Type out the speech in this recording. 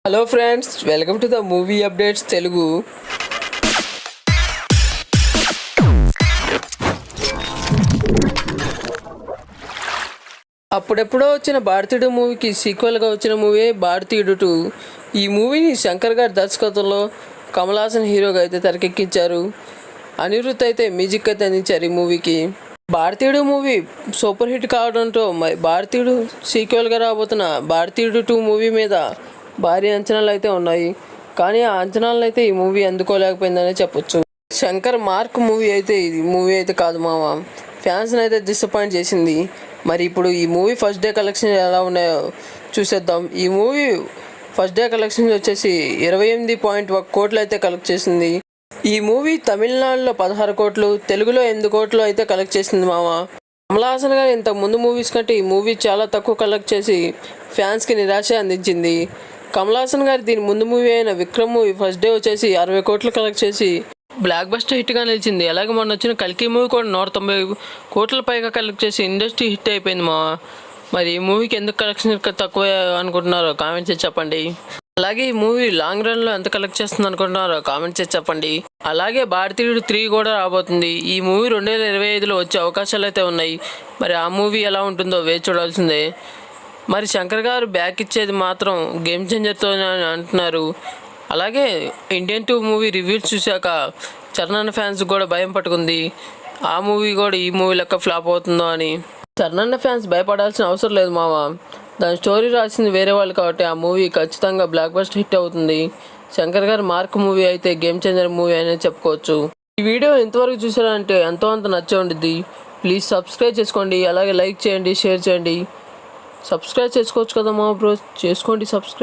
Hello friends, welcome to the movie updates Telugu. అప్పుడెప్పుడో వచ్చిన భారతీయుడు మూవీకి సీక్వెల్గా వచ్చిన మూవీ భారతీయుడు 2. ఈ మూవీని శంకర్ గారి దర్శకత్వంలో కమల్ హాసన్ హీరోగా అయితే తెరకెక్కించారు. అనిరుద్ధ్ అయితే మ్యూజిక్ అయితే అందించారు ఈ మూవీకి. భారతీయుడు మూవీ సూపర్ హిట్ కావడంతో భారతీయుడు సీక్వెల్గా రాబోతున్న భారతీయుడు 2 మూవీ మీద భారీ అంచనాలు అయితే ఉన్నాయి. కానీ ఆ అంచనాలను అయితే ఈ మూవీ అందుకోలేకపోయిందనే చెప్పొచ్చు. శంకర్ మార్క్ మూవీ అయితే ఇది మూవీ అయితే కాదు మామ. ఫ్యాన్స్ని అయితే డిసప్పాయింట్ చేసింది. మరి ఇప్పుడు ఈ మూవీ ఫస్ట్ డే కలెక్షన్ ఎలా ఉన్నాయో చూసేద్దాం. ఈ మూవీ ఫస్ట్ డే కలెక్షన్ వచ్చేసి 28.1 కోట్లు అయితే కలెక్ట్ చేసింది. ఈ మూవీ తమిళనాడులో 16 కోట్లు, తెలుగులో 8 కోట్లు అయితే కలెక్ట్ చేసింది మామ. కమల్ హాసన్ గారు ఇంతకు ముందు మూవీస్ కంటే ఈ మూవీ చాలా తక్కువ కలెక్ట్ చేసి ఫ్యాన్స్కి నిరాశ అందించింది. కమల్ హాసన్ గారి దీని ముందు మూవీ అయిన విక్రమ్ మూవీ ఫస్ట్ డే వచ్చేసి 60 కోట్లు కలెక్ట్ చేసి బ్లాక్ బస్టర్ హిట్గా నిలిచింది. అలాగే మొన్న వచ్చిన కల్కి మూవీ కూడా 190 కోట్ల పైగా కలెక్ట్ చేసి ఇండస్ట్రీ హిట్ అయిపోయింది మా. మరి ఈ మూవీకి ఎందుకు కలెక్షన్ తక్కువ అనుకుంటున్నారో కామెంట్ చేసి చెప్పండి. అలాగే ఈ మూవీ లాంగ్ రన్లో ఎంత కలెక్ట్ చేస్తుంది అనుకుంటున్నారో కామెంట్ చేసి చెప్పండి. అలాగే భారతీయుడు 3 కూడా రాబోతుంది. ఈ మూవీ 2025లో వచ్చే అవకాశాలు అయితే ఉన్నాయి. మరి ఆ మూవీ ఎలా ఉంటుందో వేచి చూడాల్సిందే. మరి శంకర్ గారు బ్యాక్ ఇచ్చేది మాత్రం గేమ్ చేంజర్తో అంటున్నారు. అలాగే ఇండియన్ 2 మూవీ రివ్యూస్ చూశాక చరణ్ ఫ్యాన్స్ కూడా భయం పట్టుకుంది. ఆ మూవీ కూడా ఈ మూవీ లెక్క ఫ్లాప్ అవుతుందో అని. చరణ్ ఫ్యాన్స్ భయపడాల్సిన అవసరం లేదు మామ. దాని స్టోరీ రాసింది వేరే వాళ్ళు కాబట్టి ఆ మూవీ ఖచ్చితంగా బ్లాక్ బస్టర్ హిట్ అవుతుంది. శంకర్ గారు మార్క్ మూవీ అయితే గేమ్ చేంజర్ మూవీ అనేది చెప్పుకోవచ్చు. ఈ వీడియో ఇంతవరకు చూసారంటే ఎంతో అంత నచ్చే ఉండిద్ది. ప్లీజ్ సబ్స్క్రైబ్ చేసుకోండి. అలాగే లైక్ చేయండి, షేర్ చేయండి. సబ్స్క్రైబ్ చేసుకోవచ్చు కదా మా బ్రో, చేసుకోండి సబ్స్క్రైబ్.